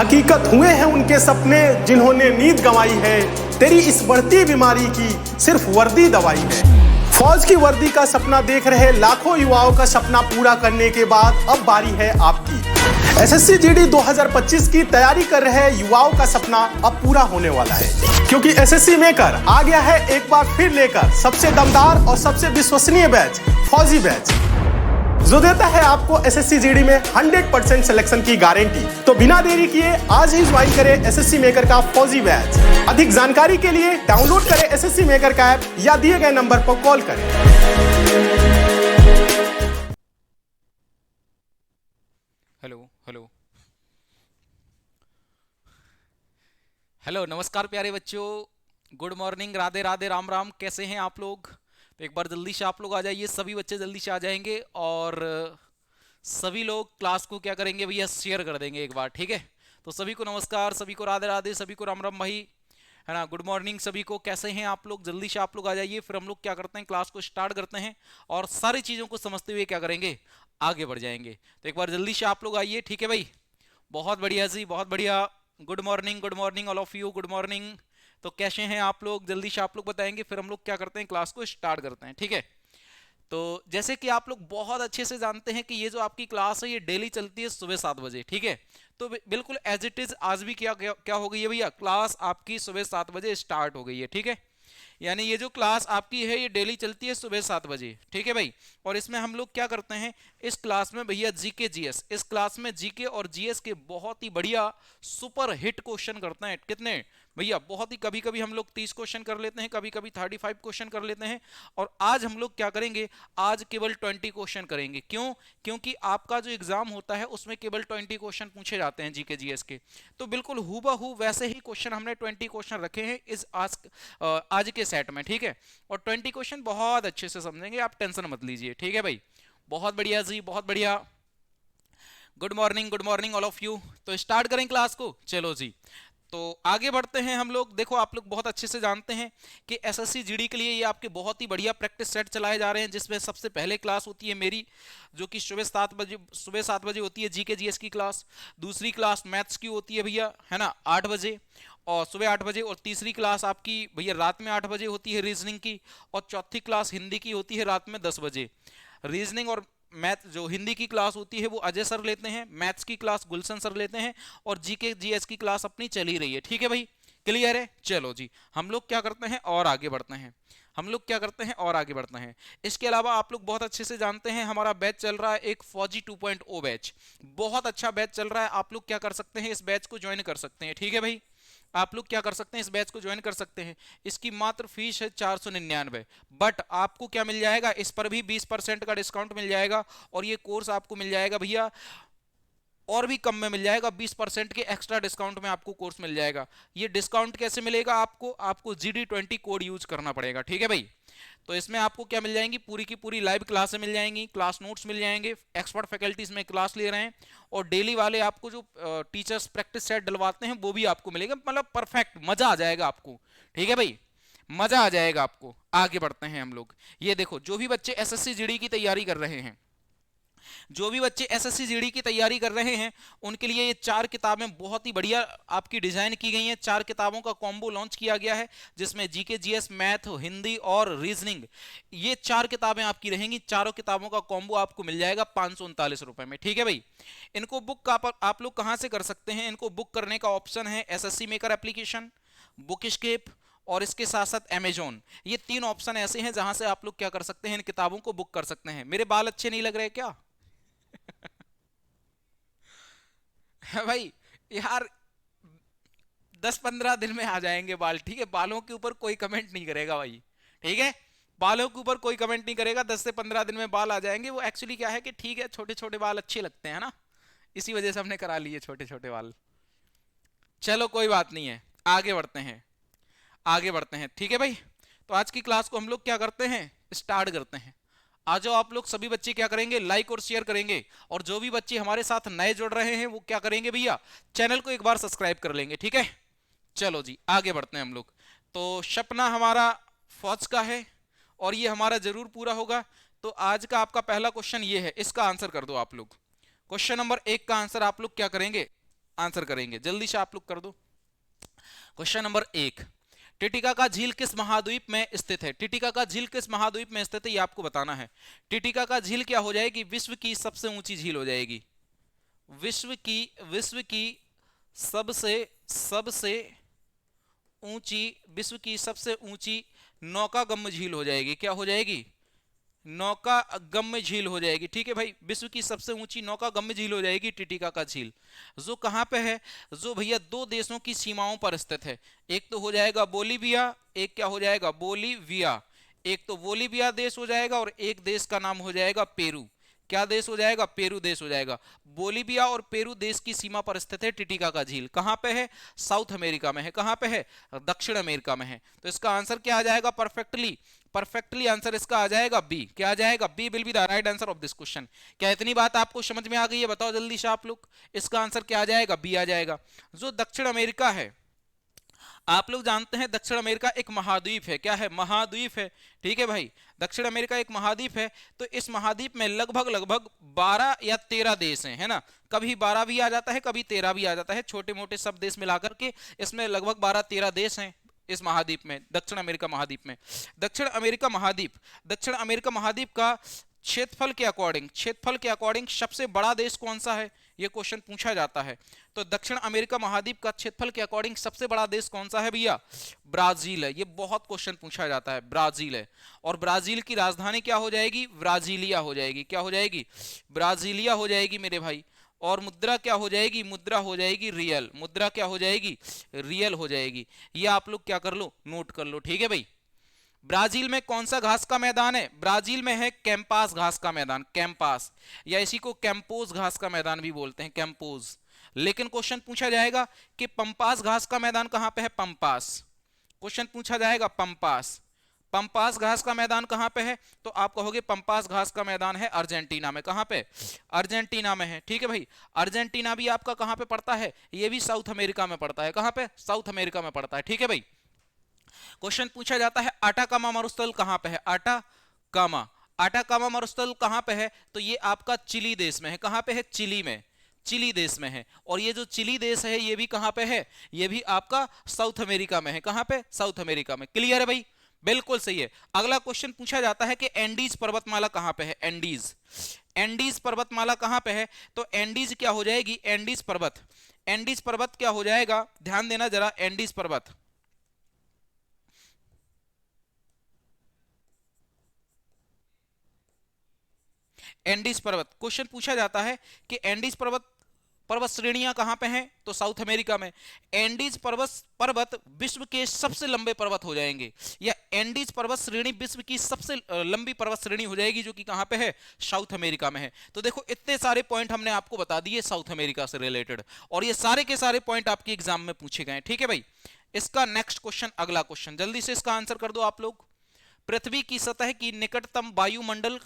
हकीकत हुए हैं उनके सपने जिन्होंने नींद गंवाई है। तेरी इस बढ़ती बीमारी की सिर्फ वर्दी दवाई है। फौज की वर्दी का सपना देख रहे लाखों युवाओं का सपना पूरा करने के बाद अब बारी है आपकी। एसएससी जीडी 2025 की तैयारी कर रहे युवाओं का सपना अब पूरा होने वाला है, क्योंकि एसएससी मेकर आ गया है एक बार फिर लेकर सबसे दमदार और सबसे विश्वसनीय बैच, फौजी बैच, जो देता है आपको एसएससी जीडी में 100% सिलेक्शन की गारंटी। तो बिना देरी किए आज ही ज्वाइन करें एसएससी मेकर का फौजी बैच। अधिक जानकारी के लिए डाउनलोड करें एसएससी मेकर का ऐप या दिए गए नंबर पर कॉल करें। हेलो हेलो हेलो, नमस्कार प्यारे बच्चों, गुड मॉर्निंग, राधे राधे, राम राम। कैसे हैं आप लोग? तो एक बार जल्दी से आप लोग आ जाइए, सभी बच्चे जल्दी से आ जाएंगे और सभी लोग क्लास को क्या करेंगे भैया, शेयर कर देंगे एक बार, ठीक है? तो सभी को नमस्कार, सभी को राधे राधे, सभी को राम राम भाई, है ना। गुड मॉर्निंग सभी को। कैसे हैं आप लोग? जल्दी से आप लोग आ जाइए, फिर हम लोग क्या करते हैं, क्लास को स्टार्ट करते हैं और सारी चीज़ों को समझते हुए क्या करेंगे, आगे बढ़ जाएंगे। तो एक बार जल्दी से आप लोग आइए, ठीक है भाई? बहुत बढ़िया जी, बहुत बढ़िया। Good morning all of you, good morning. तो कैसे हैं आप लोग? जल्दी से आप लोग बताएंगे, फिर हम लोग क्या करते हैं, क्लास को स्टार्ट करते हैं, ठीक है? तो जैसे कि आप लोग बहुत अच्छे से जानते हैं कि ये जो आपकी क्लास है ये डेली चलती है सुबह 7 बजे, ठीक है? तो बिल्कुल एज इट इज आज भी क्या हो गई है भैया, क्लास आपकी सुबह 7 बजे स्टार्ट हो गई है, ठीक है? यानी ये जो क्लास आपकी है ये डेली चलती है सुबह 7 बजे, ठीक है भाई? और इसमें हम लोग क्या करते हैं, इस क्लास में भैया जीके जीएस, इस क्लास में जीके और जीएस के बहुत ही बढ़िया सुपर हिट क्वेश्चन करते हैं। कितने भैया? बहुत ही, कभी कभी हम लोग 30 क्वेश्चन कर लेते हैं, कभी कभी 35 क्वेश्चन कर लेते हैं। और आज हम लोग क्या करेंगे, आज केवल 20 क्वेश्चन करेंगे। क्यों? क्योंकि आपका जो एग्जाम होता है उसमें केवल 20 क्वेश्चन पूछे जाते हैं जीके जीएस के। तो बिल्कुल हूबहू वैसे ही क्वेश्चन हमने 20 क्वेश्चन रखे हैं इस आज के सेट में, ठीक है? और 20 क्वेश्चन बहुत अच्छे से समझेंगे, आप टेंशन मत लीजिए, ठीक है भाई? बहुत बढ़िया जी, बहुत बढ़िया। Good morning all of you. तो स्टार्ट करें क्लास को, चलो जी। तो आगे बढ़ते हैं हम लोग। देखो आप लोग बहुत अच्छे से जानते हैं कि एसएससी जीडी के लिए ये आपके बहुत ही बढ़िया प्रैक्टिस सेट चलाए जा रहे हैं, जिसमें सबसे पहले क्लास होती है मेरी, जो कि सुबह 7 बजे होती है जीके जीएस की क्लास। दूसरी क्लास मैथ्स की होती है भैया, है ना, 8 बजे, और सुबह 8 बजे। और तीसरी क्लास आपकी भैया रात में 8 बजे होती है रीजनिंग की। और चौथी क्लास हिंदी की होती है रात में 10 बजे। रीजनिंग और मैथ, जो हिंदी की क्लास होती है वो अजय सर लेते हैं, मैथ्स की क्लास गुलशन सर लेते हैं, और जीके जीएस की क्लास अपनी चल ही रही है, ठीक है भाई? क्लियर है? चलो जी, हम लोग क्या करते हैं और आगे बढ़ते हैं, हम लोग क्या करते हैं और आगे बढ़ते हैं। इसके अलावा आप लोग बहुत अच्छे से जानते हैं हमारा बैच चल रहा है एक फौजी 2.0 बैच, बहुत अच्छा बैच चल रहा है। आप लोग क्या कर सकते हैं, इस बैच को ज्वाइन कर सकते हैं, ठीक है भाई? आप लोग क्या कर सकते हैं, इस बैच को ज्वाइन कर सकते हैं। इसकी मात्र फीस है 499, बट आपको क्या मिल जाएगा, इस पर भी 20% का डिस्काउंट मिल जाएगा। और ये कोर्स आपको मिल जाएगा भैया और भी कम में मिल जाएगा, 20% के एक्स्ट्रा डिस्काउंट में आपको कोर्स मिल जाएगा। ये डिस्काउंट कैसे मिलेगा आपको GD20 कोड यूज करना पड़ेगा, ठीक है भाई? तो इसमें आपको क्या मिल जाएंगी, पूरी की पूरी लाइव क्लासें मिल जाएंगी, क्लास नोट्स मिल जाएंगे, एक्सपर्ट फैकल्टीज में क्लास ले रहे हैं, और डेली वाले आपको जो टीचर्स प्रैक्टिस सेट डलवाते हैं वो भी आपको मिलेगा। मतलब परफेक्ट, मजा आ जाएगा आपको, ठीक है भाई? मजा आ जाएगा आपको। आगे बढ़ते हैं हम लोग। ये देखो, जो भी बच्चे एसएससी जीडी की तैयारी कर रहे हैं, जो भी बच्चे एसएससी जीडी की तैयारी कर रहे हैं, उनके लिए ये 4 किताबें बहुत ही बढ़िया आपकी डिजाइन की गई हैं। 4 किताबों का कॉम्बो लॉन्च किया गया है, जिसमें जीके जीएस, मैथ, हिंदी और रीजनिंग, ये 4 किताबें आपकी रहेंगी। चारों किताबों का कॉम्बो आपको मिल जाएगा 539 रुपए में, ठीक है भाई? इनको बुक आप लोग कहां से कर सकते हैं? इनको बुक करने का ऑप्शन है एसएससी मेकर एप्लीकेशन, बुकस्केप, और इसके साथ साथ अमेजोन। ये 3 ऑप्शन ऐसे हैं जहां से आप लोग क्या कर सकते हैं, इन किताबों को बुक कर सकते हैं। मेरे बाल अच्छे नहीं लग रहे क्या? भाई यार 10-15 दिन में आ जाएंगे बाल, ठीक है? बालों के ऊपर कोई कमेंट नहीं करेगा भाई, ठीक है? बालों के ऊपर कोई कमेंट नहीं करेगा, 10 से 15 दिन में बाल आ जाएंगे। वो एक्चुअली क्या है कि ठीक है, छोटे छोटे बाल अच्छे लगते हैं ना, इसी वजह से हमने करा लिए छोटे छोटे बाल। चलो कोई बात नहीं है, आगे बढ़ते हैं, आगे बढ़ते हैं, ठीक है भाई? तो आज की क्लास को हम लोग क्या करते हैं, स्टार्ट करते हैं। आ जाओ आप लोग, सभी बच्चे क्या करेंगे, लाइक और शेयर करेंगे। और जो भी बच्चे हमारे साथ नए जुड़ रहे हैं वो क्या करेंगे भैया, चैनल को एक बार सब्सक्राइब कर लेंगे, ठीक है? चलो जी, आगे बढ़ते हैं हम लोग। तो सपना हमारा फौज का है और ये हमारा जरूर पूरा होगा। तो आज का आपका पहला क्वेश्चन ये है, इसका आंसर कर दो आप लोग। क्वेश्चन नंबर 1 का आंसर आप लोग क्या करेंगे, आंसर करेंगे, जल्दी से आप लोग कर दो। क्वेश्चन नंबर 1, टिटिकाका झील किस महाद्वीप में स्थित है? टिटिकाका झील किस महाद्वीप में स्थित है ये आपको बताना है। टिटिकाका झील क्या हो जाएगी? विश्व की सबसे ऊंची झील हो जाएगी। विश्व की सबसे ऊंची नौकागम्य झील हो जाएगी। क्या हो जाएगी? नौकागम्य झील हो जाएगी। ठीक है भाई, विश्व की सबसे ऊंची नौकागम्य झील हो जाएगी टिटिकाका झील। जो कहां पे है? जो भैया दो देशों की सीमाओं पर स्थित है। एक तो हो जाएगा बोलीविया, एक क्या हो जाएगा? बोलीविया। एक तो बोलीविया देश हो जाएगा और एक देश का नाम हो जाएगा पेरू। क्या देश हो जाएगा? पेरू देश हो जाएगा। बोलीविया और पेरू देश की सीमा पर स्थित है टिटिकाका झील। कहां पे है? साउथ अमेरिका में है। कहां पे है? दक्षिण अमेरिका में है। तो इसका आंसर क्या आ जाएगा? परफेक्टली आंसर इसका आ जाएगा बी। क्या आ जाएगा? B will be the right answer of this question. क्या इतनी बात आपको समझ में आ गई है? बताओ जल्दी से आप लोग। इसका आंसर क्या आ जाएगा? बी आ जाएगा। जो दक्षिण अमेरिका है, आप लोग जानते हैं दक्षिण अमेरिका एक महाद्वीप है। क्या है? महाद्वीप है। ठीक है भाई, दक्षिण अमेरिका एक महाद्वीप है। तो इस महाद्वीप में लगभग 12 या 13 देश हैं, है ना। कभी 12 भी आ जाता है, कभी 13 भी आ जाता है, छोटे मोटे सब देश मिलाकर के इसमें लगभग 12-13 देश हैं इस महाद्वीप में, दक्षिण अमेरिका महाद्वीप में। दक्षिण अमेरिका महाद्वीप का क्षेत्रफल के अकॉर्डिंग सबसे बड़ा देश कौन सा है? ये क्वेश्चन पूछा जाता है। तो दक्षिण अमेरिका महाद्वीप का क्षेत्रफल के अकॉर्डिंग सबसे बड़ा देश कौन सा है भैया? ब्राजील है। ये बहुत क्वेश्चन पूछा जाता है, ब्राजील है। और ब्राजील की राजधानी क्या हो जाएगी? ब्राजीलिया हो जाएगी। क्या हो जाएगी? ब्राजीलिया हो जाएगी मेरे भाई। और मुद्रा क्या हो जाएगी? मुद्रा हो जाएगी रियल। मुद्रा क्या हो जाएगी? रियल हो जाएगी। ये आप लोग क्या कर लो? नोट कर लो। ठीक है भाई। ब्राजील में कौन सा घास का मैदान है? ब्राजील में है कैंपास घास का मैदान। कैंपास, या इसी को कैंपोज घास का मैदान भी बोलते हैं, कैंपोज। लेकिन क्वेश्चन पूछा जाएगा कि पंपास घास का मैदान कहां पे है? पंपास। क्वेश्चन पूछा जाएगा पंपास घास का मैदान कहां पे है? तो आप कहोगे पंपास घास का मैदान है अर्जेंटीना में। कहां पे? अर्जेंटीना में है। ठीक है भाई। अर्जेंटीना भी आपका कहां पे पड़ता है? ये भी साउथ अमेरिका में पड़ता है। कहां पे? साउथ अमेरिका में पड़ता है। ठीक है भाई। क्वेश्चन पूछा जाता है आटाकामा मरुस्थल कहां पे है? आटाकामा मरुस्थल कहां पे है? तो ये आपका चिली देश में है। कहां पे है? चिली देश में है। और ये जो चिली देश है ये भी कहां पे है? ये भी आपका साउथ अमेरिका में है। कहां पे? साउथ अमेरिका में। क्लियर है भाई? बिल्कुल सही है। अगला क्वेश्चन पूछा जाता है कि एंडीज पर्वतमाला कहां पे है? एंडीज पर्वतमाला कहां पे है? तो एंडीज क्या हो जाएगी? एंडीज पर्वत क्या हो जाएगा? ध्यान देना जरा। एंडीज पर्वत क्वेश्चन पूछा जाता है कि एंडीज पर्वत श्रेणियां कहां पे हैं? तो साउथ अमेरिका में। एंडीज पर्वत विश्व के सबसे लंबे पर्वत हो जाएंगे, या एंडीज पर्वत श्रेणी विश्व की सबसे लंबी पर्वत श्रेणी हो जाएगी, जो कि कहां पे है? साउथ अमेरिका में है। तो देखो इतने सारे पॉइंट हमने आपको बता दिए साउथ अमेरिका से रिलेटेड, और ये सारे के सारे पॉइंट आपके एग्जाम में पूछे गए। ठीक है भाई। इसका नेक्स्ट क्वेश्चन, अगला क्वेश्चन, जल्दी से इसका आंसर कर दो आप लोग। पृथ्वी की सतह की निकटतम वायुमंडल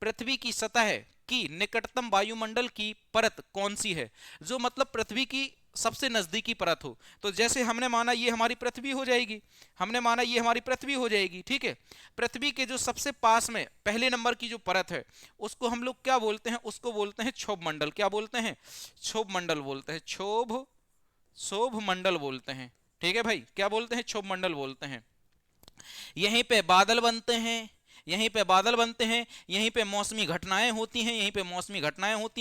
पृथ्वी की सतह की निकटतम वायुमंडल की परत कौन सी है? जो मतलब पृथ्वी की सबसे नजदीकी परत हो। तो जैसे हमने माना ये हमारी पृथ्वी हो जाएगी, ठीक है। पृथ्वी के जो सबसे पास में पहले नंबर की जो परत है उसको हम लोग क्या बोलते हैं? उसको बोलते हैं क्षोभ मंडल। क्या बोलते हैं? क्षोभ मंडल बोलते हैं। क्षोभ मंडल बोलते हैं। ठीक है भाई। क्या बोलते हैं? क्षोभ मंडल बोलते हैं। यहीं पे बादल बनते हैं, यहीं पे मौसमी घटनाएं होती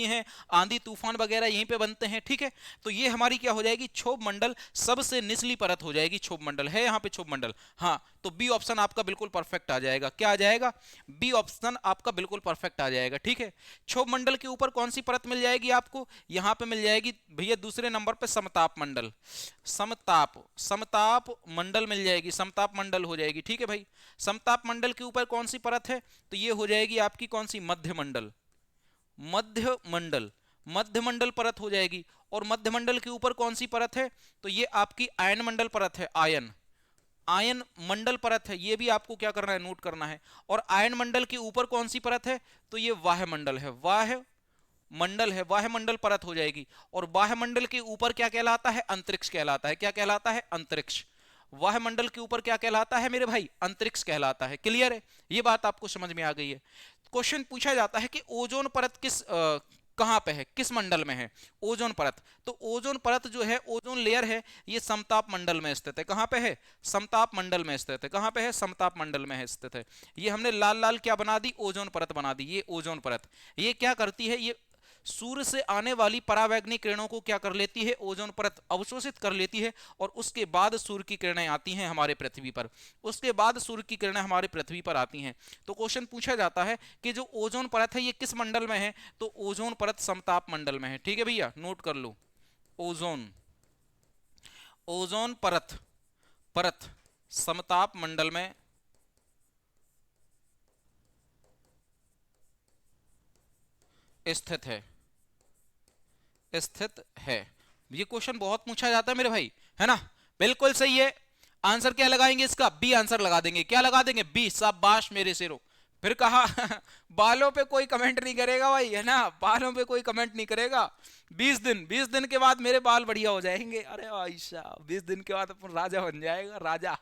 हैं, आंधी तूफान वगैरह यहीं पे बनते हैं। ठीक है। तो ये हमारी क्या हो जाएगी? क्षोभ मंडल सबसे निचली परत हो जाएगी। क्षोभ मंडल है यहाँ पे, क्षोभ मंडल। हाँ, तो बी ऑप्शन आपका बिल्कुल परफेक्ट आ जाएगा। क्या आ जाएगा? बी ऑप्शन आपका बिल्कुल परफेक्ट आ जाएगा। ठीक है। क्षोभ मंडल के ऊपर कौन सी परत मिल जाएगी आपको? यहाँ पे मिल जाएगी भैया दूसरे नंबर पे समताप मंडल मिल जाएगी, समताप मंडल हो जाएगी। ठीक है भाई। समताप मंडल के ऊपर कौन सी परत है? तो ये हो जाएगी आपकी कौन सी? मध्य मंडल परत हो जाएगी। और मध्य मंडल के ऊपर कौन सी परत है? तो ये आपकी आयन मंडल परत है। आयन मंडल परत है। ये भी आपको क्या करना है? नोट करना है। और आयन मंडल के ऊपर कौन सी परत है? तो ये वायुमंडल है। वायुमंडल परत हो जाएगी। और वायुमंडल के ऊपर क्या कहलाता है? अंतरिक्ष कहलाता है। क्या कहलाता है? अंतरिक्ष। वायुमंडल के ऊपर क्या कहलाता है मेरे भाई? अंतरिक्ष कहलाता है। क्लियर है? ये बात आपको समझ में आ गई है। क्वेश्चन पूछा जाता है कि ओजोन परत कहां पे है, किस मंडल में है, ओजोन परत। तो ओजोन परत जो है, ओजोन लेयर है, ये समताप मंडल में स्थित है। कहां पे है, समताप मंडल में स्थित है। कहां पे है, समताप मंडल में है स्थित है। ये हमने लाल लाल क्या बना दी, ओजोन परत बना दी। ये ओजोन परत ये क्या करती है, ये सूर्य से आने वाली परावैंगनी किरणों को क्या कर लेती है, ओजोन परत अवशोषित कर लेती है, और उसके बाद सूर्य की किरणें आती हैं हमारे पृथ्वी पर। उसके बाद सूर्य की किरणें हमारे पृथ्वी पर आती हैं। तो क्वेश्चन पूछा जाता है कि जो ओजोन परत है ये किस मंडल में है, तो ओजोन परत समताप मंडल में है। ठीक है भैया, नोट कर लो, ओजोन ओजोन परत परत समताप मंडल में स्थित है, स्थित है। ये क्वेश्चन बहुत पूछा जाता है मेरे भाई, है ना, बिल्कुल सही है। आंसर क्या लगाएंगे इसका, बी आंसर लगा देंगे। क्या लगा देंगे, बी। शाबाश मेरे शेरों। फिर कहा बालों पे कोई कमेंट नहीं करेगा भाई, है ना, बालों पे कोई कमेंट नहीं करेगा। 20 दिन के बाद मेरे बाल बढ़िया हो जाएंगे। अरे भाई साहब, 20 दिन के बाद अपन राजा बन जाएगा, राजा,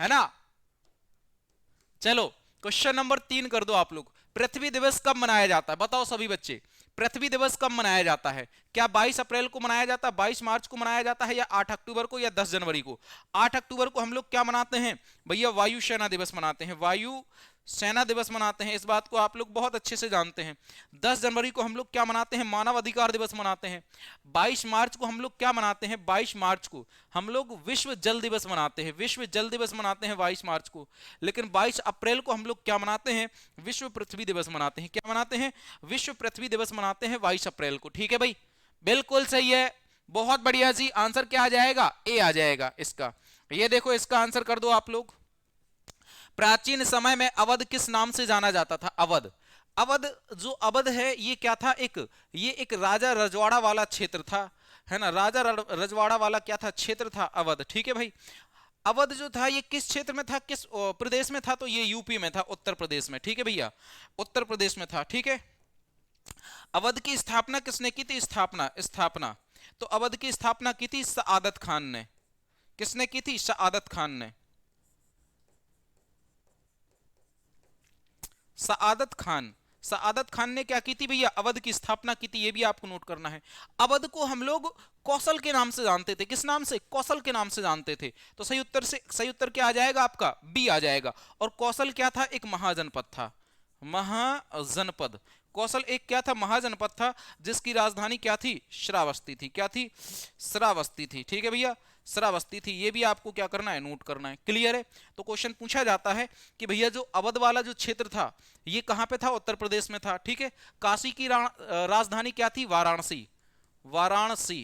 है ना। चलो क्वेश्चन नंबर 3 कर दो आप लोग। पृथ्वी दिवस कब मनाया जाता है, बताओ सभी बच्चे, पृथ्वी दिवस कब मनाया जाता है। क्या 22 अप्रैल को मनाया जाता है, 22 मार्च को मनाया जाता है, या 8 अक्टूबर को, या 10 जनवरी को। 8 अक्टूबर को हम लोग क्या मनाते हैं भैया, वायु सेना दिवस मनाते हैं, वायु सेना दिवस मनाते हैं। इस बात को आप लोग बहुत अच्छे से जानते हैं। 10 जनवरी को हम लोग क्या मनाते हैं, मानव अधिकार दिवस मनाते हैं। 22 मार्च को हम लोग क्या मनाते हैं, 22 मार्च को हम लोग विश्व जल दिवस मनाते हैं, विश्व जल दिवस मनाते हैं 22 मार्च को। लेकिन 22 अप्रैल को हम लोग क्या मनाते हैं, विश्व पृथ्वी दिवस मनाते हैं। क्या मनाते हैं, विश्व पृथ्वी दिवस मनाते हैं 22 अप्रैल को। ठीक है भाई, बिल्कुल सही है, बहुत बढ़िया जी। आंसर क्या आ जाएगा, ए आ जाएगा इसका। ये देखो, इसका आंसर कर दो आप लोग। प्राचीन समय में अवध किस नाम से जाना जाता था, अवध। अवध, जो अवध है ये क्या था, ये एक राजा रजवाड़ा वाला क्षेत्र था, है ना, राजा रजवाड़ा वाला क्या था, क्षेत्र था अवध। ठीक है भाई, अवध जो था ये किस क्षेत्र में था, किस प्रदेश में था, तो ये यूपी में था, उत्तर प्रदेश में। ठीक है भैया, उत्तर प्रदेश में था। ठीक है, अवध की स्थापना किसने की थी, स्थापना तो अवध की स्थापना की थी सआदत खान ने। किसने की थी, सआदत खान ने। सआदत खान ने क्या की थी भैया, अवध की स्थापना की थी। ये भी आपको नोट करना है। अवध को हम लोग कौशल के नाम से जानते थे। किस नाम से, कौशल के नाम से जानते थे। तो सही उत्तर क्या आ जाएगा आपका, बी आ जाएगा। और कौशल क्या था, एक महाजनपद था, महाजनपद। कौशल एक क्या था, महाजनपद था, जिसकी राजधानी क्या थी, श्रावस्ती थी। क्या थी, श्रावस्ती थी। ठीक है भैया, श्रावस्ती थी। ये भी आपको क्या करना है, नोट करना है। क्लियर है। तो क्वेश्चन पूछा जाता है कि भैया जो अवध वाला जो क्षेत्र था ये कहां पे था, उत्तर प्रदेश में था। ठीक है, काशी की राजधानी क्या थी, वाराणसी। वाराणसी,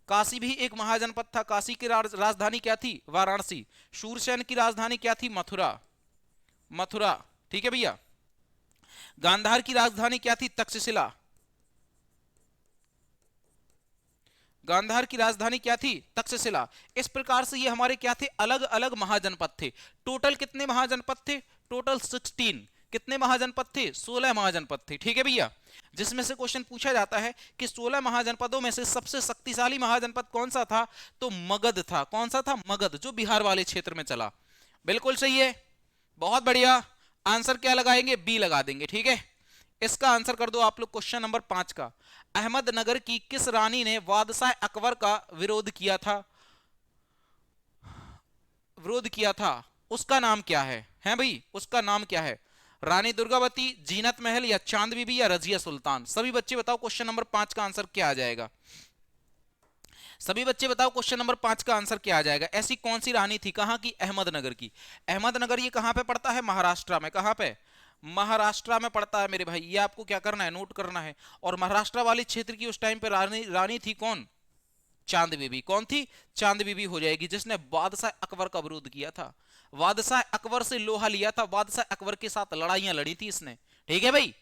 काशी भी एक महाजनपद था। काशी की राजधानी क्या थी, वाराणसी। शूरसेन की राजधानी क्या थी, मथुरा। मथुरा, ठीक है भैया। गांधार की राजधानी क्या थी, तक्षशिला। गांधार की राजधानी क्या थी, तक्षशिला। इस प्रकार से ये हमारे क्या थे, अलग अलग महाजनपद थे। टोटल कितने महाजनपद थे, टोटल 16। कितने महाजनपद थे, 16 महाजनपद थे। ठीक है भैया, जिसमें से क्वेश्चन पूछा जाता है कि 16 महाजनपदों में से सबसे शक्तिशाली महाजनपद कौन सा था, तो मगध था। कौन सा था, मगध, जो बिहार वाले क्षेत्र में चला। बिल्कुल सही है, बहुत बढ़िया। आंसर क्या लगाएंगे, बी लगा देंगे। ठीक है, इसका आंसर कर दो आप लोग क्वेश्चन नंबर 5 का। अहमदनगर की किस रानी ने बादशाह अकबर का विरोध किया था, उसका नाम क्या है भाई, उसका नाम क्या है। रानी दुर्गावती, जीनत महल, या चांद बीबी, या रजिया सुल्तान। सभी बच्चे बताओ क्वेश्चन नंबर 5 का आंसर क्या आ जाएगा। सभी बच्चे बताओ क्वेश्चन नंबर 5 का आंसर क्या आ जाएगा। ऐसी कौन सी रानी थी, कहां की, अहमदनगर की। अहमदनगर ये कहां पे पड़ता है, महाराष्ट्र में। कहां पे, महाराष्ट्र में पड़ता है मेरे भाई। ये आपको क्या करना है, नोट करना है। और महाराष्ट्र वाले क्षेत्र की उस टाइम पे रानी थी कौन, चांद बीबी। कौन थी, चांद बीबी हो जाएगी, जिसने बादशाह अकबर का विरोध किया था। बादशाह अकबर से लोहा लिया था, बादशाह अकबर के साथ लड़ाइयां लड़ी थी इसने। ठीक है भाई,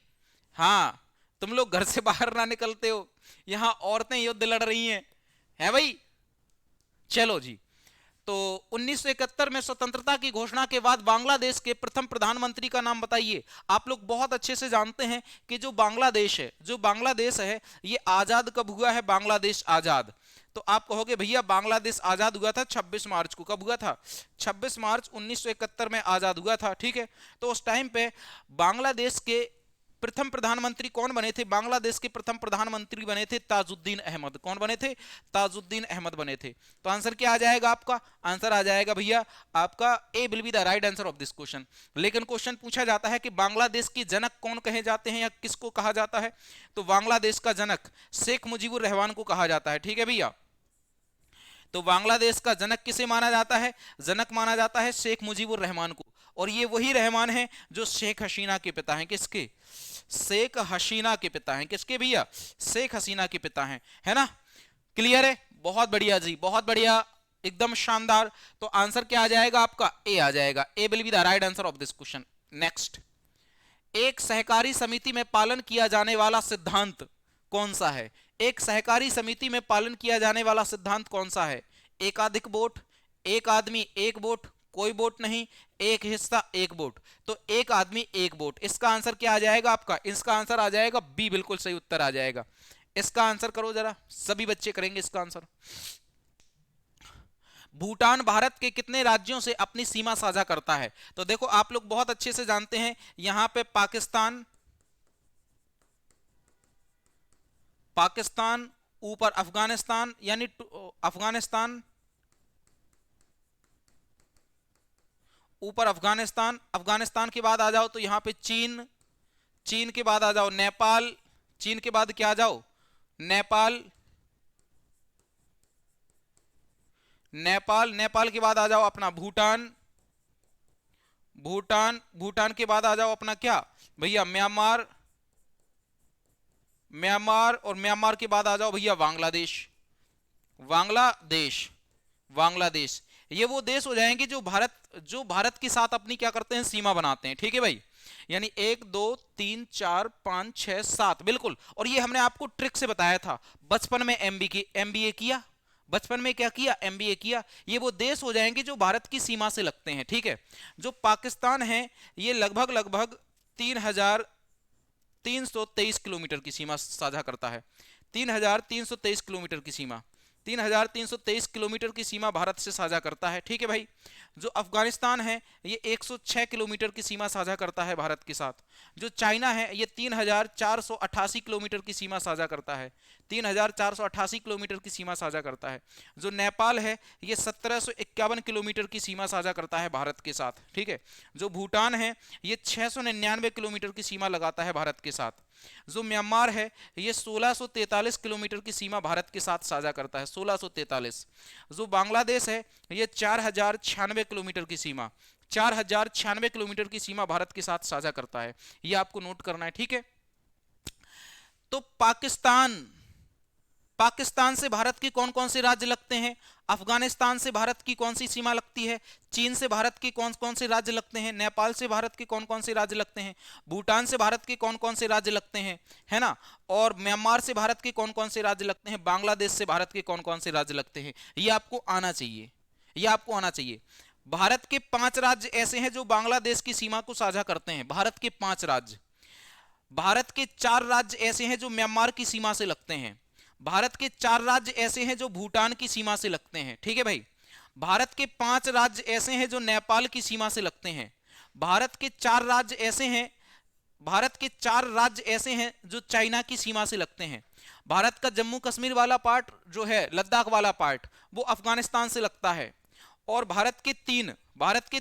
हाँ, तुम लोग घर से बाहर ना निकलते हो, यहां औरतें युद्ध लड़ रही हैं, है भाई। चलो जी, तो 1971 में स्वतंत्रता की घोषणा के बाद बांग्लादेश के प्रथम प्रधानमंत्री का नाम बताइए। आप लोग बहुत अच्छे से जानते हैं कि जो बांग्लादेश है ये आजाद कब हुआ है, बांग्लादेश आजाद। तो आप कहोगे भैया बांग्लादेश आजाद हुआ था 26 मार्च को। कब हुआ था, 26 मार्च 1971 में आजाद हुआ था। ठीक है, तो उस टाइम पे बांग्लादेश के प्रथम प्रधानमंत्री कौन बने थे? बांग्लादेश के प्रथम प्रधानमंत्री बने थे ताजुद्दीन अहमद। कौन बने थे? ताजुद्दीन अहमद बने थे। तो आंसर क्या आ जाएगा आपका? आंसर आ जाएगा भैया आपका A will be the right answer of this question. लेकिन क्वेश्चन पूछा जाता है कि बांग्लादेश के जनक कौन कहे जाते हैं या किसको कहा जाता है? तो बांग्लादेश का जनक शेख मुजीबुर रहमान को कहा जाता है। ठीक है भैया, तो बांग्लादेश का जनक किसे माना जाता है? जनक माना जाता है शेख मुजीबुर रहमान को। और ये वही रहमान है जो शेख हसीना के पिता हैं। किसके? शेख हसीना के पिता हैं। किसके भैया? शेख हसीना के पिता हैं, है ना? क्लियर है? बहुत बढ़िया जी, बहुत बढ़िया, एकदम शानदार। तो आंसर क्या आ जाएगा आपका? ए आ जाएगा। A will be the right answer of this question. Next, एक सहकारी समिति में पालन किया जाने वाला सिद्धांत कौन सा है? एक सहकारी समिति में पालन किया जाने वाला सिद्धांत कौन सा है? एकाधिक वोट, एक आदमी एक वोट, कोई वोट नहीं, एक हिस्सा एक वोट। तो एक आदमी एक वोट, इसका आंसर क्या आ जाएगा आपका? इसका आंसर आ जाएगा बी, बिल्कुल सही उत्तर आ जाएगा। इसका आंसर करो जरा, सभी बच्चे करेंगे इसका आंसर। भूटान भारत के कितने राज्यों से अपनी सीमा साझा करता है? तो देखो आप लोग बहुत अच्छे से जानते हैं, यहां पे पाकिस्तान, पाकिस्तान, ऊपर अफगानिस्तान, यानी अफगानिस्तान, ऊपर अफगानिस्तान, अफगानिस्तान के बाद आ जाओ तो यहां पे चीन, चीन के बाद आ जाओ नेपाल, चीन के बाद क्या आ जाओ? नेपाल, नेपाल, नेपाल के बाद आ जाओ अपना भूटान, भूटान, भूटान के बाद आ जाओ अपना क्या भैया? म्यांमार, म्यांमार, और म्यांमार के बाद आ जाओ भैया बांग्लादेश, बांग्लादेश, बांग्लादेश। ये वो देश हो जाएंगे जो भारत के साथ अपनी क्या करते हैं? सीमा बनाते हैं। ठीक है भाई, यानी 1 2 3 4 5 6 7, बिल्कुल। और ये हमने आपको ट्रिक से बताया था बचपन में, एमबीए किया, बचपन में क्या किया? एमबीए किया। ये वो देश हो जाएंगे जो भारत की सीमा से लगते हैं। ठीक है, जो पाकिस्तान है ये लगभग 3323 किलोमीटर की सीमा साझा करता है। 3323 किलोमीटर की सीमा, 3323 किलोमीटर की सीमा भारत से साझा करता है। ठीक है भाई, जो अफगानिस्तान है ये 106 किलोमीटर की सीमा साझा करता है भारत के साथ। जो चाइना है ये 3488 किलोमीटर की सीमा साझा करता है, 3488 किलोमीटर की सीमा साझा करता है। जो नेपाल है ये 1751 किलोमीटर की सीमा साझा करता है भारत के साथ। ठीक है, जो भूटान है ये 699 किलोमीटर की सीमा लगाता है भारत के साथ। जो म्यांमार है ये 1643 किलोमीटर की सीमा भारत के साथ साझा करता है, 1643। जो बांग्लादेश है ये 4096 किलोमीटर की सीमा, 4096 किलोमीटर की सीमा भारत के साथ साझा करता है। ये आपको नोट करना है। ठीक है, तो पाकिस्तान से भारत के कौन कौन से राज्य लगते हैं? अफगानिस्तान से भारत की कौन सी सीमा लगती है? चीन से भारत के कौन कौन से राज्य लगते हैं? नेपाल से भारत के कौन कौन से राज्य लगते हैं? भूटान से भारत के कौन कौन से राज्य लगते हैं, है ना? और म्यांमार से भारत के कौन कौन से राज्य लगते हैं? बांग्लादेश से भारत के कौन कौन से राज्य लगते हैं? ये आपको आना चाहिए, ये आपको आना चाहिए। भारत के 5 राज्य ऐसे हैं जो बांग्लादेश की सीमा को साझा करते हैं, भारत के 5 राज्य। भारत के 4 राज्य ऐसे हैं जो म्यांमार की सीमा से लगते हैं। भारत के 4 राज्य ऐसे हैं जो भूटान की सीमा से लगते हैं। ठीक है भाई, भारत के 5 राज्य ऐसे हैं जो नेपाल की सीमा से लगते हैं। भारत के 4 राज्य ऐसे हैं, भारत के 4 राज्य ऐसे हैं जो चाइना की सीमा से लगते हैं। भारत का जम्मू कश्मीर वाला पार्ट जो है, लद्दाख वाला पार्ट, वो अफगानिस्तान से लगता है। और भारत के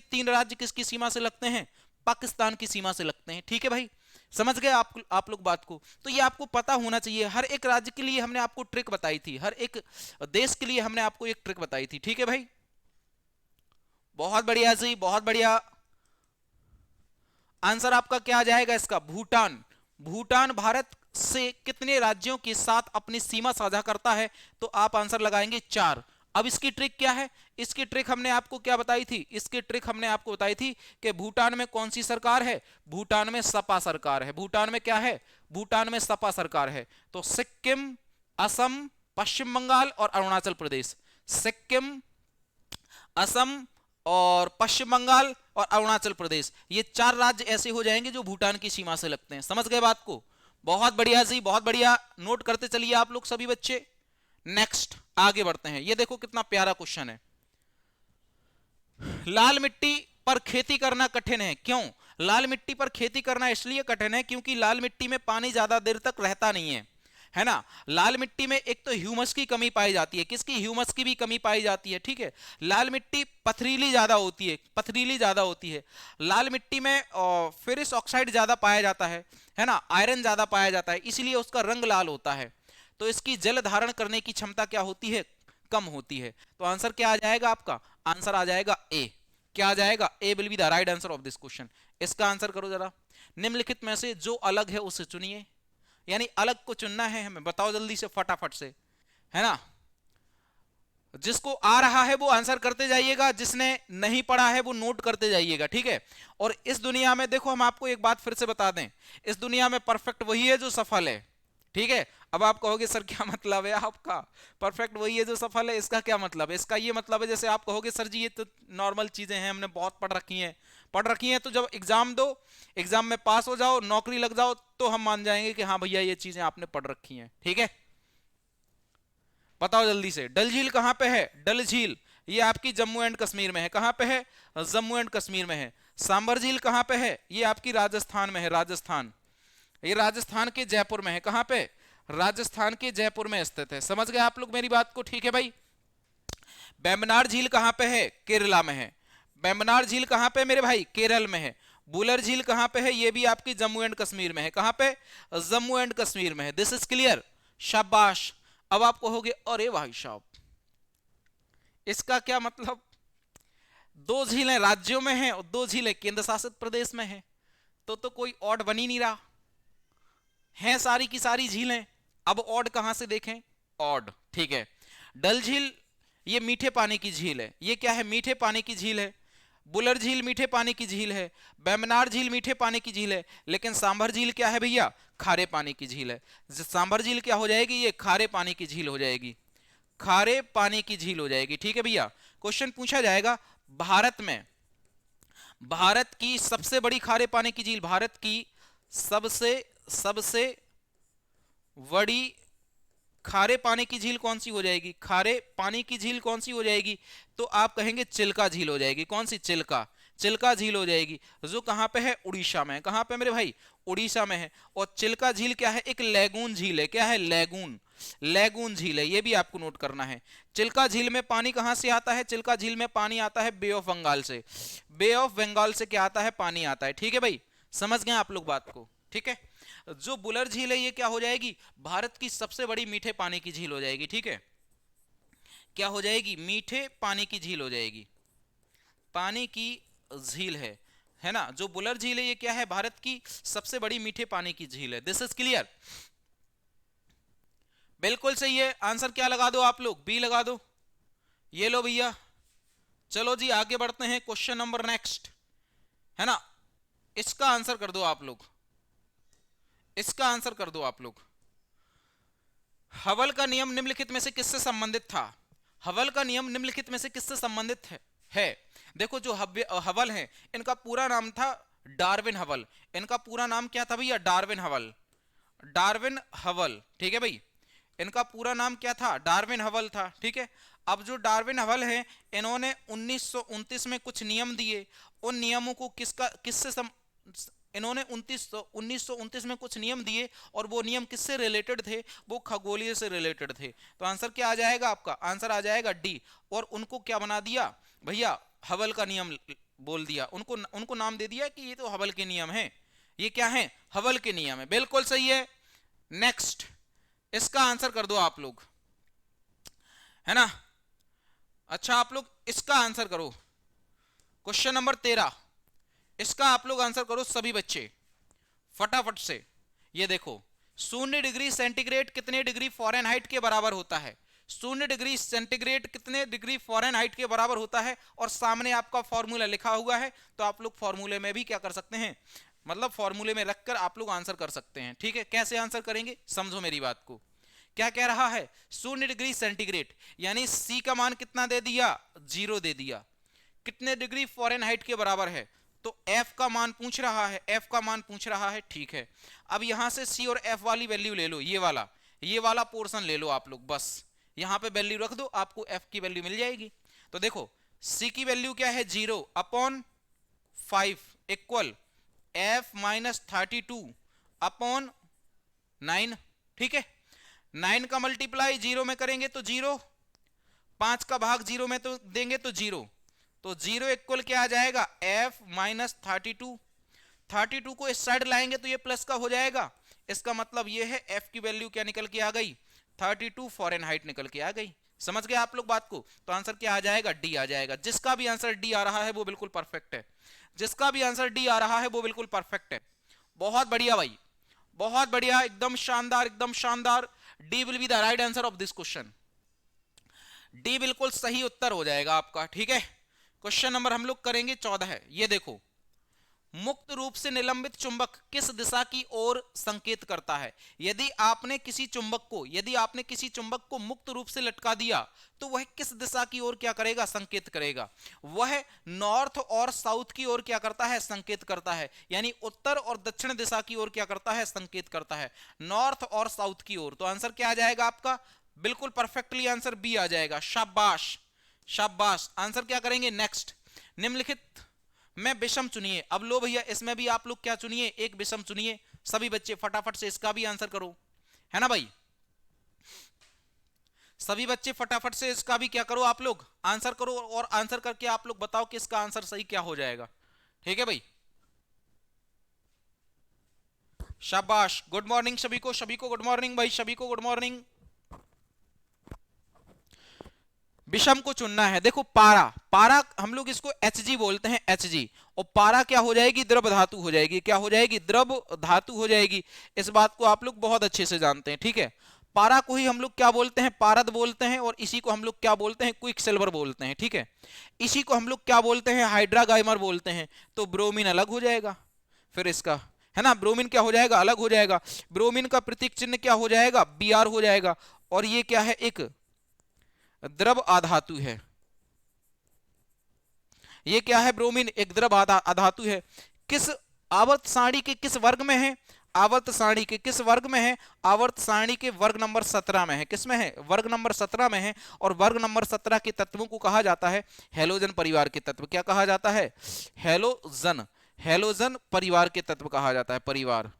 3 राज्य किसकी सीमा से लगते हैं? पाकिस्तान की सीमा से लगते हैं। ठीक है भाई, समझ गए आप लोग बात को? तो ये आपको पता होना चाहिए। हर एक राज्य के लिए हमने आपको ट्रिक बताई थी, हर एक देश के लिए हमने आपको एक ट्रिक बताई थी। ठीक है भाई, बहुत बढ़िया जी, बहुत बढ़िया। आंसर आपका क्या आ जाएगा इसका? भूटान। भूटान भारत से कितने राज्यों के साथ अपनी सीमा साझा करता है? तो आप आंसर लगाएंगे 4। अब इसकी ट्रिक क्या है? इसकी ट्रिक हमने आपको क्या बताई थी? इसकी ट्रिक हमने आपको बताई थी कि भूटान में कौन सी सरकार है? भूटान में सपा सरकार है। भूटान में क्या है? भूटान में सपा सरकार है। तो सिक्किम, असम, पश्चिम बंगाल और अरुणाचल प्रदेश, सिक्किम, असम और पश्चिम बंगाल और अरुणाचल प्रदेश, ये 4 राज्य ऐसे हो जाएंगे जो भूटान की सीमा से लगते हैं। समझ गए बात को? बहुत बढ़िया जी, बहुत बढ़िया। नोट करते चलिए आप लोग सभी बच्चे। नेक्स्ट आगे बढ़ते हैं। ये देखो कितना प्यारा क्वेश्चन है। लाल मिट्टी पर खेती करना कठिन है, क्यों? लाल मिट्टी पर खेती करना इसलिए कठिन है क्योंकि लाल मिट्टी में पानी ज्यादा देर तक रहता नहीं है ना। लाल मिट्टी में एक तो ह्यूमस की कमी पाई जाती है, किसकी, ह्यूमस की भी कमी पाई जाती है, ठीक है। लाल मिट्टी पथरीली ज्यादा होती है, पथरीली ज्यादा होती है। लाल मिट्टी में फेरिस ऑक्साइड ज्यादा पाया जाता है ना, आयरन ज्यादा पाया जाता है, इसलिए उसका रंग लाल होता है। तो इसकी जल धारण करने की क्षमता क्या होती है, कम होती है। तो आंसर क्या आ जाएगा आपका, आंसर आ जाएगा ए। क्या आ जाएगा, A will be the right answer of this question. इसका आंसर करो जरा। निम्नलिखित में से जो अलग है उसे चुनिए, यानी अलग को चुनना है हमें, बताओ जल्दी से फटाफट से, है ना। जिसको आ रहा है वो आंसर करते जाइएगा, जिसने नहीं पढ़ा है वो नोट करते जाइएगा, ठीक है। और इस दुनिया में देखो, हम आपको एक बात फिर से बता दें, इस दुनिया में परफेक्ट वही है जो सफल है, ठीक है। अब आप कहोगे सर क्या मतलब है आपका, परफेक्ट वही है जो सफल है, इसका क्या मतलब है? इसका ये मतलब है जैसे आप कहोगे सर जी ये तो नॉर्मल चीजें हैं, हमने बहुत पढ़ रखी हैं, तो जब एग्जाम दो, एग्जाम में पास हो जाओ, नौकरी लग जाओ, तो हम मान जाएंगे कि हाँ भैया ये चीजें आपने पढ़ रखी हैं, ठीक है। बताओ जल्दी से, डल झील कहां पे है? डल झील ये आपकी जम्मू एंड कश्मीर में है। कहां पे है? जम्मू एंड कश्मीर में है। सांबर झील कहां पे है? ये आपकी राजस्थान में है, राजस्थान, ये राजस्थान के जयपुर में है। कहां पे? राजस्थान के जयपुर में स्थित है। समझ गए आप लोग मेरी बात को, ठीक है भाई। बेम्बनार झील कहां पे है? केरला में है। बेम्बनार झील कहां पे मेरे भाई? केरल में है। बुलर झील कहां पे है? ये भी आपकी जम्मू एंड कश्मीर में है। कहां पे? जम्मू एंड कश्मीर में है। दिस इज क्लियर, शाबाश। अब आप कहोगे अरे भाई साहब इसका क्या मतलब, दो झीलें राज्यों में हैं और दो झीलें केंद्र शासित प्रदेश में हैं, तो कोई ऑड बन ही नहीं रहा है, सारी की सारी झीलें। अब ऑड कहां से देखें? ऑड, ठीक है। डल झील ये मीठे पानी की झील है, ये क्या है? मीठे पानी की झील है। बुलर झील मीठे पानी की झील है। बेम्बनार झील मीठे पानी की झील है। लेकिन सांभर झील क्या है भैया? खारे पानी की झील है। सांभर झील क्या हो जाएगी? ये खारे पानी की झील हो जाएगी, खारे पानी की झील हो जाएगी, ठीक है भैया। क्वेश्चन पूछा जाएगा भारत में, भारत की सबसे बड़ी खारे पानी की झील, भारत की सबसे बड़ी खारे पानी की झील कौन सी हो जाएगी? खारे पानी की झील कौन सी हो जाएगी? तो आप कहेंगे चिल्का झील हो जाएगी। कौन सी? चिल्का झील हो जाएगी, जो कहां पे है? उड़ीसा में। कहां पे मेरे भाई? उड़ीसा में है। और चिल्का झील क्या है? एक लैगून झील है। क्या है? लैगून झील है, ये भी आपको नोट करना है। चिल्का झील में पानी कहां से आता है? चिल्का झील में पानी आता है बे ऑफ बंगाल से। बे ऑफ बंगाल से क्या आता है? पानी आता है, ठीक है भाई। समझ गए आप लोग बात को, ठीक है। जो बुलर झील है ये क्या हो जाएगी? भारत की सबसे बड़ी मीठे पानी की झील हो जाएगी, ठीक है। क्या हो जाएगी? मीठे पानी की झील हो जाएगी, पानी की झील है ना। जो बुलर झील है ये क्या है? भारत की सबसे बड़ी मीठे पानी की झील है। दिस इज क्लियर, बिल्कुल सही है। आंसर क्या लगा दो आप लोग? बी लगा दो। ये लो भैया, चलो जी आगे बढ़ते हैं। क्वेश्चन नंबर नेक्स्ट, है ना। इसका आंसर कर दो आप लोग, इसका आंसर कर दो आप लोग। हवल का नियम निम्नलिखित में से किससे संबंधित था? हवल का नियम निम्नलिखित में से किससे संबंधित है? देखो जो हवल है, इनका पूरा नाम था डार्विन हवल। इनका पूरा नाम क्या था भैया? डार्विन हवल, डार्विन हवल, ठीक है भाई। इनका पूरा नाम क्या था? डार्विन हवल था, ठीक है। अब जो डार्विन हवल है, इन्होंने 1929 में कुछ नियम दिए। उन नियमों को किससे इन्होंने 1929 में कुछ नियम दिए, और वो नियम किससे रिलेटेड थे? वो खगोलीय से रिलेटेड थे। तो आंसर क्या आ जाएगा आपका? आंसर आ जाएगा डी। और उनको क्या बना दिया भैया? हवल का नियम बोल दिया, उनको नाम दे दिया कि ये तो हवल के नियम है। ये क्या है? हवल के नियम है, बिल्कुल सही है। नेक्स्ट, इसका आंसर कर दो आप लोग, है ना। अच्छा आप लोग इसका आंसर करो, क्वेश्चन नंबर 13, इसका आप लोग आंसर करो सभी बच्चे फटाफट से। ये देखो, 0 डिग्री सेंटीग्रेड कितने डिग्री फ़ारेनहाइट के बराबर होता है? 0 डिग्री सेंटीग्रेड कितने डिग्री फ़ारेनहाइट के बराबर होता है? और सामने आपका फॉर्मूला लिखा हुआ है, तो आप लोग फॉर्मूले में भी क्या कर सकते हैं, मतलब फॉर्मूले में रखकर आप लोग आंसर कर सकते हैं, ठीक है। कैसे आंसर करेंगे समझो मेरी बात को। क्या कह रहा है? 0 डिग्री सेंटीग्रेड, यानी सी का मान कितना दे दिया? 0 दे दिया। कितने डिग्री फ़ारेनहाइट के बराबर है? तो एफ का मान पूछ रहा है, एफ का मान पूछ रहा है, ठीक है। अब यहां से सी और एफ वाली वैल्यू ले लो, ये वाला पोर्शन ले लो आप लोग, बस यहां पे वैल्यू रख दो, आपको एफ की वैल्यू मिल जाएगी। तो देखो सी की वैल्यू क्या है? 0/5 इक्वल F माइनस 32 अपॉन 9, ठीक है। 9 का मल्टीप्लाई 0 में करेंगे तो 0, 5 का भाग 0 में तो देंगे तो 0, तो 0 इक्वल क्या आ जाएगा, F माइनस 32। 32 को इस साइड लाएंगे तो ये प्लस का हो जाएगा, इसका मतलब ये है F की वैल्यू क्या निकल के आ गई, 32 फ़ारेनहाइट निकल के आ गई। समझ गए आप लोग बात को? तो आंसर क्या आ जाएगा, डी आ जाएगा। जिसका भी आंसर डी आ रहा है वो बिल्कुल परफेक्ट है, जिसका भी आंसर डी आ रहा है वो बिल्कुल परफेक्ट है। बहुत बढ़िया भाई, बहुत बढ़िया, एकदम शानदार, एकदम शानदार। D will be the right answer of this question. D बिल्कुल सही उत्तर हो जाएगा आपका, ठीक है। क्वेश्चन नंबर हम लोग करेंगे 14 है। ये देखो, मुक्त रूप से निलंबित चुंबक किस दिशा की ओर संकेत करता है? यदि आपने किसी चुंबक को मुक्त रूप से लटका दिया तो वह किस दिशा की ओर क्या करेगा, संकेत करेगा? वह नॉर्थ और साउथ की ओर क्या करता है, संकेत करता है। यानी उत्तर और दक्षिण दिशा की ओर क्या करता है, संकेत करता है, नॉर्थ और साउथ की ओर। तो आंसर क्या आ जाएगा आपका, बिल्कुल परफेक्टली आंसर बी आ जाएगा। शाबाश शाबाश। आंसर क्या करेंगे नेक्स्ट, निम्नलिखित में विषम चुनिए। अब लो भैया, इसमें भी आप लोग क्या चुनिए, एक विषम चुनिए। सभी बच्चे फटाफट से इसका भी आंसर करो, है ना भाई? सभी बच्चे फटाफट से इसका भी क्या करो, आप लोग आंसर करो, और आंसर करके आप लोग बताओ कि इसका आंसर सही क्या हो जाएगा। ठीक है भाई, शाबाश। गुड मॉर्निंग सभी को, सभी को गुड मॉर्निंग भाई, सभी को गुड मॉर्निंग। विषम को चुनना है। देखो पारा, पारा हम लोग इसको Hg बोलते हैं, Hg, और पारा क्या हो जाएगी, द्रव धातु हो जाएगी। क्या हो जाएगी, द्रव धातु हो जाएगी। इस बात को आप लोग बहुत अच्छे से जानते हैं, ठीक है। पारा को ही हम लोग क्या बोलते हैं, पारद बोलते हैं, और इसी को हम लोग क्या बोलते हैं, क्विकसिल्वर बोलते हैं, ठीक है। इसी को हम लोग क्या बोलते हैं, हाइड्रागाइमर बोलते हैं। तो ब्रोमीन अलग हो जाएगा फिर इसका, है ना। ब्रोमीन क्या हो जाएगा, अलग हो जाएगा। ब्रोमीन का प्रतीक चिन्ह क्या हो जाएगा, Br हो जाएगा। और ये क्या है, एक द्रव आधातु है। ये क्या है, ब्रोमीन एक द्रव आधातु है। किस आवर्त सारणी के किस वर्ग में है, आवर्त सारणी के किस वर्ग में है, आवर्त सारणी के वर्ग नंबर 17 में है। किस में है, वर्ग नंबर 17 में है। और वर्ग नंबर 17 के तत्वों को कहा जाता है हैलोजन परिवार के तत्व। क्या कहा जाता है, हैलोजन, हैलोजन परिवार के तत्व कहा जाता है, परिवार,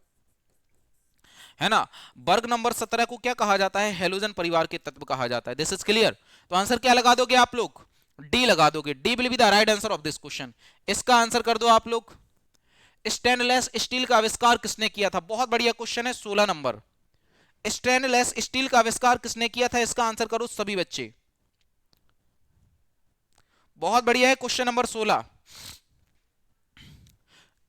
है ना। वर्ग नंबर 17 को क्या कहा जाता है, हैलोजन परिवार के तत्व कहा जाता है। This is clear. तो आंसर क्या लगा दोगे आप लोग, डी लगा दोगे। D will be the right answer of this question. इसका आंसर कर दो आप लोग। स्टेनलेस स्टील का आविष्कार किसने किया था? बहुत बढ़िया क्वेश्चन है, 16 नंबर। स्टेनलेस स्टील का आविष्कार किसने किया था, इसका आंसर करो सभी बच्चे। बहुत बढ़िया है, क्वेश्चन नंबर 16।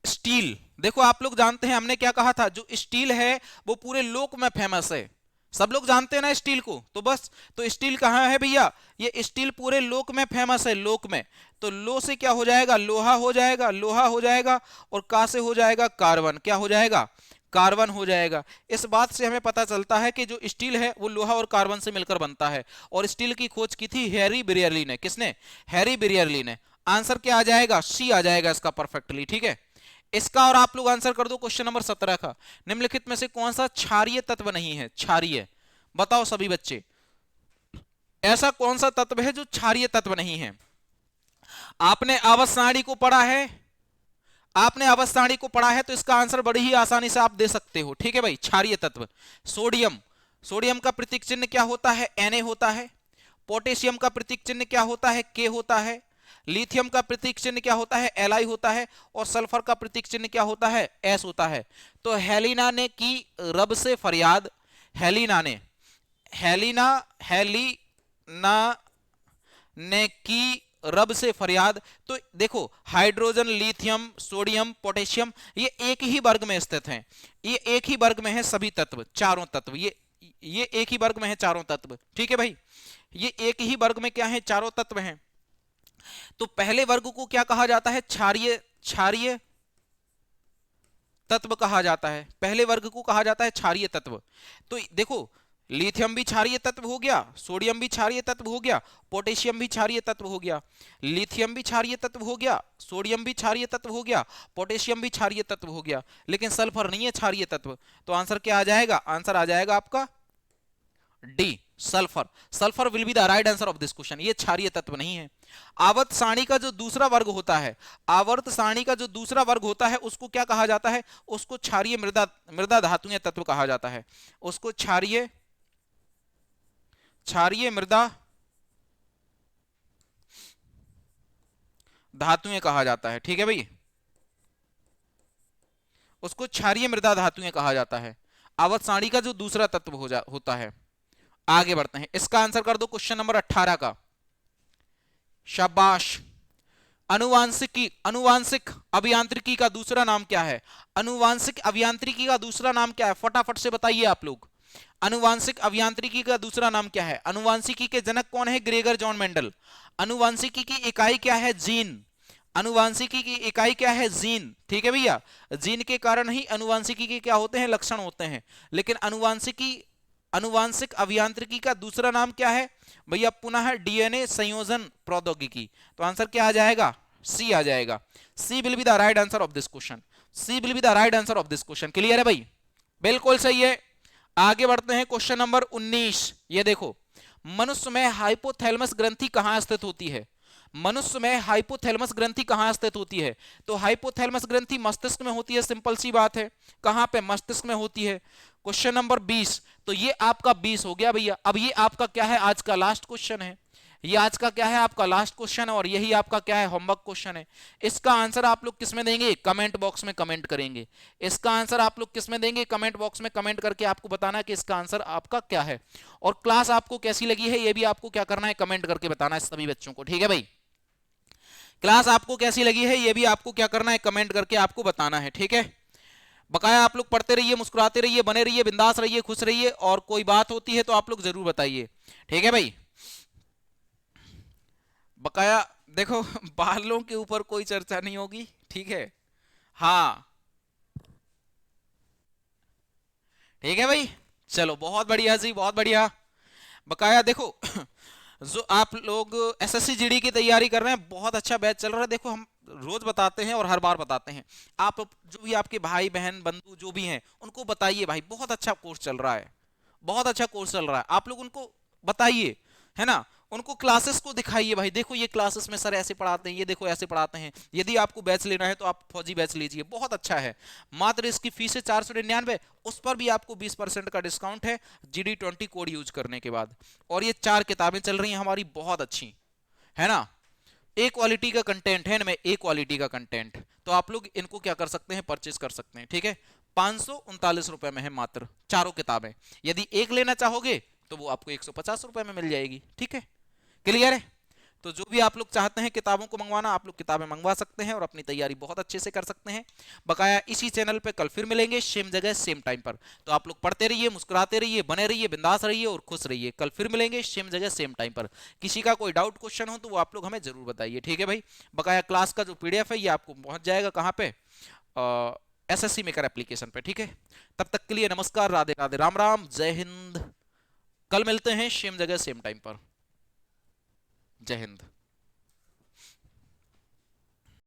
स्टील, देखो आप लोग जानते हैं हमने क्या कहा था, जो स्टील है वो पूरे लोक में फेमस है। सब लोग जानते हैं ना स्टील को। तो बस, तो स्टील कहाँ है भैया, ये स्टील पूरे लोक में फेमस है, लोक में। तो लो से क्या हो जाएगा, लोहा हो जाएगा, लोहा हो जाएगा। और का से हो जाएगा कार्बन, क्या हो जाएगा, कार्बन हो जाएगा। इस बात से हमें पता चलता है कि जो स्टील है वो लोहा और कार्बन से मिलकर बनता है। और स्टील की खोज की थी हैरी बिरियरली ने। किसने, हैरी बिरियरली ने। आंसर क्या आ जाएगा, सी आ जाएगा इसका परफेक्टली, ठीक है। इसका और आप लोग आंसर कर दो क्वेश्चन नंबर 17 का। निम्नलिखित में से कौन सा क्षारीय तत्व नहीं है, क्षारीय, बताओ सभी बच्चे। ऐसा कौन सा तत्व है जो क्षारीय तत्व नहीं है? आपने आवर्त सारणी को पढ़ा है, आपने आवर्त सारणी को पढ़ा है, तो इसका आंसर बड़ी ही आसानी से आप दे सकते हो, ठीक है भाई। क्षारीय तत्व, सोडियम, सोडियम का प्रतीक चिन्ह क्या होता है, Na होता है। पोटेशियम का प्रतीक चिन्ह क्या होता है, K होता है। लिथियम का प्रतीक चिन्ह क्या होता है, Li होता है। और सल्फर का प्रतीक चिन्ह क्या होता है, S होता है। तो हेलिना ने की रब से फरियाद, हेलिना ने, हेलिना ने की रब से फरियाद। तो देखो, हाइड्रोजन, लिथियम, सोडियम, पोटेशियम, ये एक ही वर्ग में स्थित हैं। ये एक ही वर्ग में है सभी तत्व, चारों तत्व, ये एक ही वर्ग में है चारों तत्व, ठीक है भाई। ये एक ही वर्ग में क्या है, चारों तत्व हैं। तो पहले वर्ग को क्या कहा जाता है, क्षारीय, क्षारीय तत्व कहा जाता है। पहले वर्ग को कहा जाता है क्षारीय तत्व। तो देखो, लिथियम भी क्षारीय तत्व हो गया, सोडियम भी क्षारीय तत्व हो गया, पोटेशियम भी क्षारीय तत्व हो गया, लिथियम भी क्षारीय तत्व हो गया, सोडियम भी क्षारीय तत्व हो गया, पोटेशियम भी क्षारीय तत्व हो गया, लेकिन सल्फर नहीं है क्षारीय तत्व। तो आंसर क्या आ जाएगा, आंसर आ जाएगा आपका D, sulphur. Sulphur will be the right answer of this question. ये क्षारीय तत्व नहीं है। आवर्त सारणी का जो दूसरा वर्ग होता है, आवर्त सारणी का जो दूसरा वर्ग होता है उसको क्या कहा जाता है? उसको क्षारीय मृदा मृदा धातुएं तत्व कहा जाता है। उसको क्षारीय मृदा धातुएं कहा जाता है। ठीक है भाई, उसको क्षारीय मृदा धातुएं कहा जाता है, आवर्त सारणी का जो दूसरा तत्व होता है। आगे बढ़ते हैं, इसका आंसर कर दो क्वेश्चन नंबर 18 का। शाबाश। अनुवांशिक अभियांत्रिकी का दूसरा नाम क्या है? अनुवांशिक अभियांत्रिकी का दूसरा नाम क्या है? फटाफट से बताइए आप लोग। अनुवांशिक अभियांत्रिकी का दूसरा नाम क्या है? अनुवांशिकी के जनक कौन है? Gregor John Mendel. अनुवांशिकी की इकाई क्या है? जीन। अनुवांशिकी की इकाई क्या है? जीन। ठीक है भैया, जीन के कारण ही अनुवांशिकी के क्या होते हैं? लक्षण होते हैं। लेकिन अनुवांशिक अभियांत्रिकी का दूसरा नाम क्या है भैया? पुनः डीएनए संयोजन प्रौद्योगिकी। तो आंसर क्या आ जाएगा? सी आ जाएगा। C will be the right answer of this question. C will be the right answer of this question. Clear है भाई? बिल्कुल सही है। आगे बढ़ते हैं, क्वेश्चन नंबर 19। ये देखो, मनुष्य में हाइपोथैलेमस ग्रंथि कहां स्थित होती है? मनुष्य में हाइपोथैलेमस ग्रंथि कहां स्थित होती है? तो हाइपोथैलेमस ग्रंथि मस्तिष्क में होती है, सिंपल सी बात है। कहां पे? मस्तिष्क में होती है। Question number 20। तो ये आपका 20 हो गया भैया। अब ये आपका क्या है? आज का लास्ट क्वेश्चन है। ये आज का क्या है? आपका लास्ट क्वेश्चन है, और यही आपका क्या है? होमवर्क क्वेश्चन है। इसका आंसर आप लोग किस में देंगे? कमेंट बॉक्स में कमेंट करेंगे। इसका आंसर आप लोग किस में देंगे? कमेंट बॉक्स में कमेंट करके आपको बताना है कि इसका आंसर आपका क्या है। और क्लास आपको कैसी लगी है ये भी आपको क्या करना है? कमेंट करके बताना है सभी बच्चों को। ठीक है भाई, क्लास आपको कैसी लगी है ये भी आपको क्या करना है? कमेंट करके आपको बताना है। ठीक है, बकाया आप लोग पढ़ते रहिए, मुस्कुराते रहिए, बने रहिए, बिंदास रहिए, खुश रहिए, और कोई बात होती है तो आप लोग जरूर बताइए। ठीक है भाई, बकाया देखो बालों के ऊपर कोई चर्चा नहीं होगी। ठीक है, हाँ ठीक है भाई, चलो बहुत बढ़िया जी, बहुत बढ़िया। बकाया देखो जो आप लोग एसएससी जीडी की तैयारी कर रहे हैं, बहुत अच्छा बैच चल रहा है। देखो हम रोज बताते हैं और हर बार बताते हैं, आप जो भी आपके भाई बहन बंधु जो भी हैं उनको बताइए भाई, बहुत अच्छा कोर्स चल रहा है, बहुत अच्छा कोर्स चल रहा है। आप लोग उनको बताइए, है ना, उनको क्लासेस को दिखाइए भाई, देखो ये क्लासेस में सर ऐसे पढ़ाते हैं, ये देखो ऐसे पढ़ाते हैं। यदि आपको बैच लेना है तो आप फौजी बैच लीजिए, बहुत अच्छा है। मात्र इसकी फीस है 499, उस पर भी आपको 20% का डिस्काउंट है GD20 कोड यूज करने के बाद। और ये 4 किताबें चल रही हैं हमारी, बहुत अच्छी है ना। ए क्वालिटी का कंटेंट है इनमें, ए क्वालिटी का कंटेंट। तो आप लोग इनको क्या कर सकते हैं? परचेज कर सकते हैं। ठीक है, 539 रुपए में है मात्र चारों किताबें। यदि एक लेना चाहोगे तो वो आपको 150 रुपए में मिल जाएगी। ठीक है, क्लियर है? तो जो भी आप लोग चाहते हैं किताबों को मंगवाना, आप लोग किताबें मंगवा सकते हैं और अपनी तैयारी बहुत अच्छे से कर सकते हैं। बकाया इसी चैनल पे कल फिर मिलेंगे, सेम जगह सेम टाइम पर। तो आप लोग पढ़ते रहिए, मुस्कुराते रहिए, बने रहिए, बिंदास रहिए और खुश रहिए। कल फिर मिलेंगे सेम जगह सेम टाइम पर। किसी का कोई डाउट क्वेश्चन हो तो वो आप लोग हमें जरूर बताइए। ठीक है भाई, बकाया क्लास का जो PDF है ये आपको पहुंच जाएगा कहाँ पे? SSC मेकर एप्लीकेशन पे। ठीक है, तब तक के लिए नमस्कार, राधे राधे, राम राम, जय हिंद। कल मिलते हैं सेम जगह सेम टाइम पर। जय हिंद।